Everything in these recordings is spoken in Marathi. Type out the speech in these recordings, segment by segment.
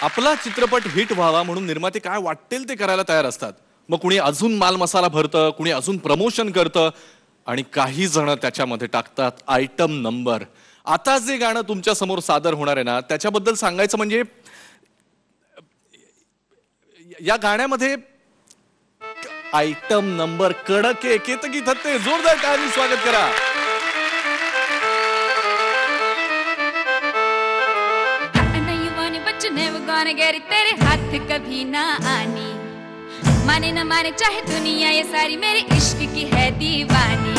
आपला चित्रपट हिट व्हावा म्हणून निर्माते काय वाटेल ते करायला तयार असतात. मग कुणी अजून माल मसाला भरतं, कुणी अजून प्रमोशन करतं आणि काही जण त्याच्यामध्ये टाकतात आयटम नंबर. आता जे गाणं तुमच्या समोर सादर होणार आहे ना, त्याच्याबद्दल सांगायचं म्हणजे या गाण्यामध्ये आयटम नंबर कडक आहे. केतकी थत्ते, जोरदार टाळ्यांनी स्वागत करा. Never gonna get it, तेरे हाथ कभी ना आनी. माने न माने चाहे दुनिया ये सारी, मेरे इश्क की है दीवानी.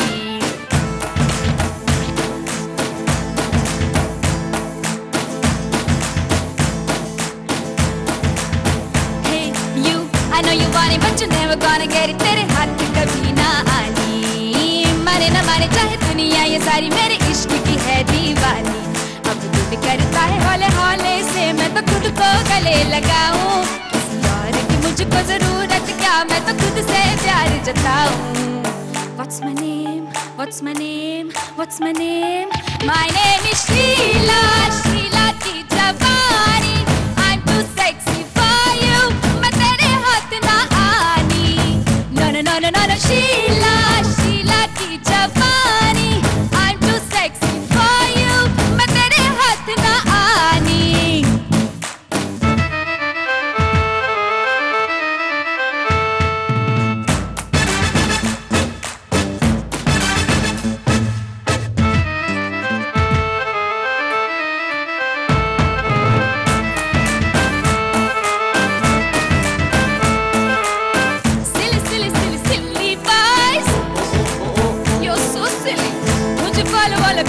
Hey you, I know you want it, but you're never gonna get it. तेरे हाथ कभी ना आनी. माने न माने चाहे दुनिया ये सारी, मेरे इश्क की है दीवानी. अब दिल करता है हौले हौले से मैं तो खुद को गले लगाऊं. यार की मुझको जरूरत क्या, मैं तो खुद से प्यार जताऊं. What's my name? What's my name? What's my name? My name is Sheila. Sheila की जवानी. I'm too sexy for you. मैं तेरे हाथ ना आनी. No no no no no no. Sheila Sheila की जवानी. I'm too sexy for you. मैं तेरे हाथ ना आनी.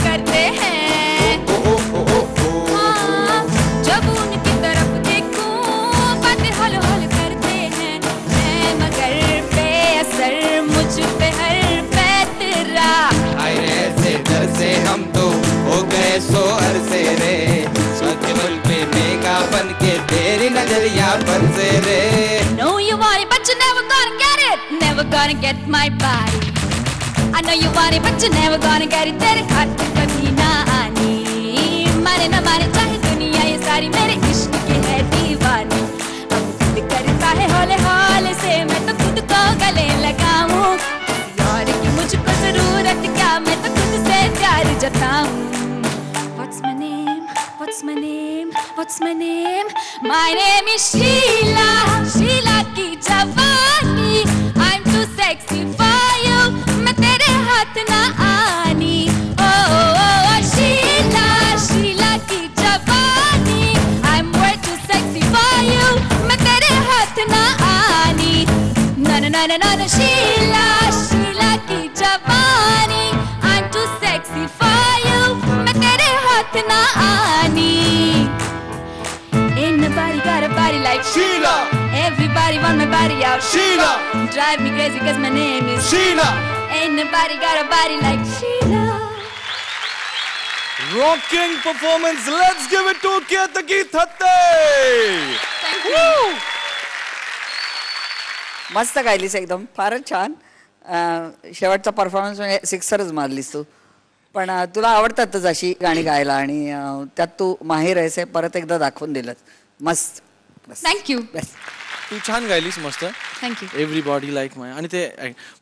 करते हैं हाँ, जब उनकी तरफ देखूं बातें हौल हौल करते हैं. मैं मगर बेअसर मुझ पे हर पैतरा. ऐसे डर से हम तो हो गए सो अरसे रे. सचमुच पे मेगा बन के तेरी नजरिया बन से रे. No you want it but you never gonna get it. Never gonna get my body. I know you want it but you're never gonna get it. तेरे हाथ कभी ना आनी. माने न माने चाहे दुनिया ये सारी, मेरे इश्क की है दीवानी. अब दिल करता है हौले हौले से मैं तो खुद को गले लगाऊं. यार की मुझको जरूरत क्या, मैं तो खुद से प्यार जताऊं. What's my name? What's my name? What's my name? My name is Sheila. Sheila की जवानी. I'm too sexy for you. मैं तेरे हाथ ना आनी. Oh शीला शीला की जवानी. I'm way too sexy for you. मैं तेरे हाथ ना आनी. No no no no no no. Sheila Sheila की जवानी. I'm too sexy for you. मैं तेरे हाथ ना आनी. Ain't nobody got a body like Sheila. Everybody want my body out. Sheila. Drive me crazy cause my name is Sheila. Ain't nobody got a body like Sheila. Rocking performance. Let's give it to Ketaki Thatte. Thank you. मस्त गायलीस एकदम, फारच छान. शेवटचा परफॉर्मन्स म्हणजे सिक्सरच मारलीस तू. पण तुला आवडतातच अशी गाणी गायला आणि त्यात तू माहीर आहेस हे परत एकदा दाखवून दिलं. मस्त. थँक्यू. तू छान गायलीस, मस्त. थँक्यू. एव्हरीबॉडी लाईक माय. आणि ते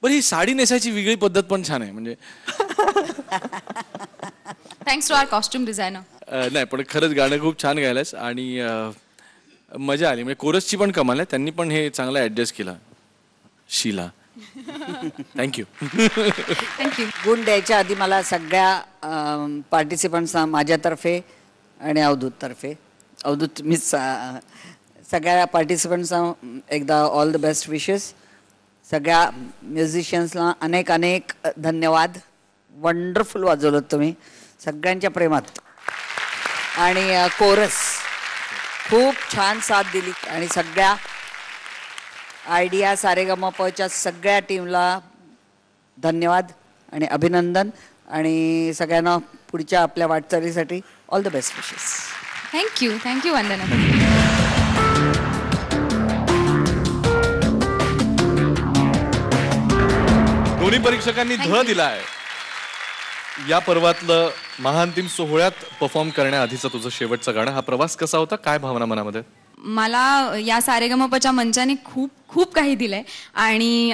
बरं, ही साडी नेसायची वेगळी पद्धत पण छान आहे म्हणजे. Thanks to our costume designer. नाही पण खरंच गाणं खूप छान गायलंस आणि मजा आली. म्हणजे कोरसची पण कमाल आहे, त्यांनी पण हे चांगलं ॲडजस्ट केलं. शीला, थँक्यू. थँक्यू. गुण द्यायच्या आधी मला सगळ्या पार्टिसिपंट्सना माझ्यातर्फे आणि अवधूततर्फे, अवधूत मीच सगळ्या पार्टिसिपंट्सना एकदा ऑल द बेस्ट विशेस. सगळ्या म्युझिशियन्सला अनेक अनेक धन्यवाद. वंडरफुल वाजवलं तुम्ही, सगळ्यांच्या प्रेमात. आणि कोरस खूप छान साथ दिली. आणि सगळ्या आयडिया सारेगमपच्या सगळ्या टीमला धन्यवाद आणि अभिनंदन. आणि सगळ्यांना पुढच्या आपल्या वाटचालीसाठी all the best wishes. Thank you. Thank you Vandana. दोन्ही परीक्षकांनी ध दिला आहे. या पर्वातलं महाअंतिम सोहळ्यात परफॉर्म करण्याआधीचं तुझं शेवटचं गाणं, हा प्रवास कसा होता? काय भावना मनामध्ये? मला या सारेगमपच्या मंचाने खूप खूप काही दिलंय आणि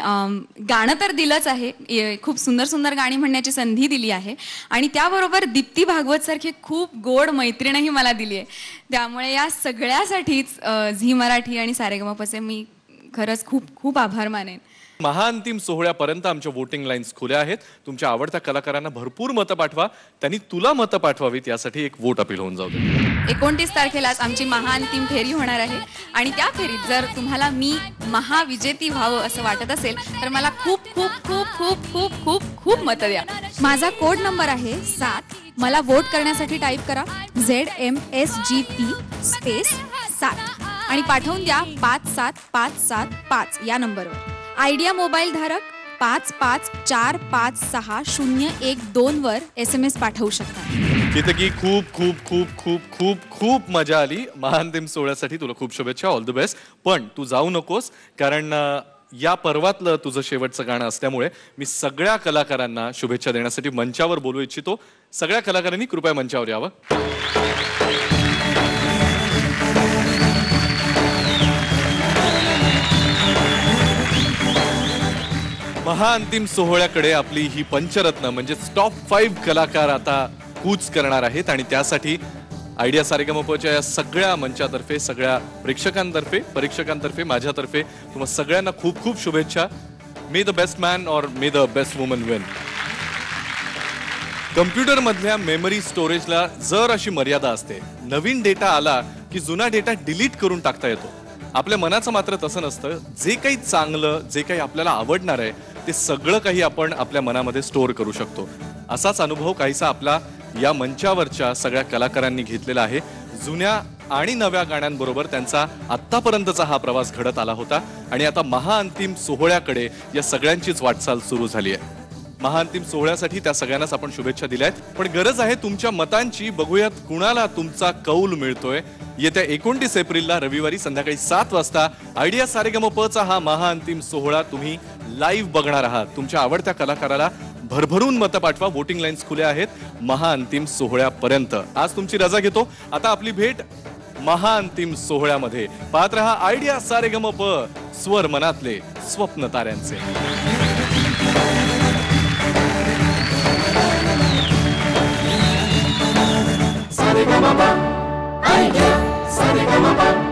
गाणं तर दिलंच आहे, खूप सुंदर सुंदर गाणी म्हणण्याची संधी दिली आहे आणि त्याबरोबर दीप्ती भागवत सारखी खूप गोड मैत्रीणही मला दिली आहे. त्यामुळे या सगळ्यासाठीच झी मराठी आणि सारेगमपचे मी खरंच खूप खूप आभार मानेन. महाअंतिम सोहळ्यापर्यंत आमच्या वोटिंग लाईन्स खुल्या आहेत. तुमच्या आवडत्या कलाकारांना भरपूर मतं पाठवा, त्यांनी तुला मतं पाठवावीत यासाठी एक वोट अपील होऊन जाऊ दे. 29 तारखेलाच आमची महाअंतिम फेरी होणार आहे आणि त्या फेरीत जर तुम्हाला मी महाविजेती व्हावं असं वाटत असेल तर मला खूप खूप खूप खूप खूप खूप खूप मतं द्या. माझा कोड नंबर आहे 7. मला वोट करण्यासाठी टाईप करा ZMSGP स्पेस 7 आणि पाठवून द्या 57575 या नंबरवर. आयडिया मोबाईल धारक 55456001 वर SMS पाठवू शकता. केतकी, खूप खूप खूप खूप खूप खूप मजा आली. महाअंतिम सोहळ्यासाठी तुला खूप शुभेच्छा, ऑल द बेस्ट. पण तू जाऊ नकोस, कारण या पर्वातलं तुझं शेवटचं गाणं असल्यामुळे मी सगळ्या कलाकारांना शुभेच्छा देण्यासाठी मंचावर बोलू इच्छितो. सगळ्या कलाकारांनी कृपया मंचावर यावं. महाअंतिम सोहळ्याकडे आपली ही पंचरत्न म्हणजे टॉप 5 कलाकार आता कूच करणार आहेत आणि त्यासाठी आयडिया सारेगमपच्या या सगळ्या मंचातर्फे, सगळ्या प्रेक्षकांतर्फे, परीक्षकांतर्फे, माझ्यातर्फे तुम्हा सगळ्यांना खूप खूप शुभेच्छा. मे द बेस्ट मॅन और मे the best woman win. Computer मधल्या मेमरी स्टोरेजला जर अशी मर्यादा असते, नवीन डेटा आला की जुना डेटा डिलीट करून टाकता येतो. आपल्या मनाचं मात्र तसं नसतं. जे काही चांगलं, जे काही आपल्याला आवडणार आहे ते सगळं काही आपण आपल्या मनामध्ये स्टोअर करू शकतो. असाच अनुभव काहीसा आपला या मंचावरच्या सगळ्या कलाकारांनी घेतलेला आहे. जुन्या आणि नव्या गाण्यांबरोबर त्यांचा आत्तापर्यंतचा हा प्रवास घडत आला होता आणि आता महाअंतिम सोहळ्याकडे या सगळ्यांचीच वाटचाल सुरू झाली आहे. महाअंतिम सोहळ्यासाठी त्या सगळ्यांनाच आपण शुभेच्छा दिल्यात, पण गरज आहे तुमच्या मतांची. बघूयात कुणाला तुमचा कौल मिळतोय. येत्या 29 एप्रिलला रविवारी संध्याकाळी 7 वाजता आयडिया सारेगमपचा हा महाअंतिम सोहळा तुम्ही लाईव्ह बघणार आहात. तुमच्या आवडत्या कलाकाराला भरभरून मतं पाठवा. वोटिंग लाईन्स खुल्या आहेत महाअंतिम सोहळ्यापर्यंत. आज तुमची रजा घेतो. आता आपली भेट महाअंतिम सोहळ्यामध्ये. पाहत रहा आयडिया सारेगमप, स्वर मनातले स्वप्न ताऱ्यांचे. Saregama, idea, Saregama.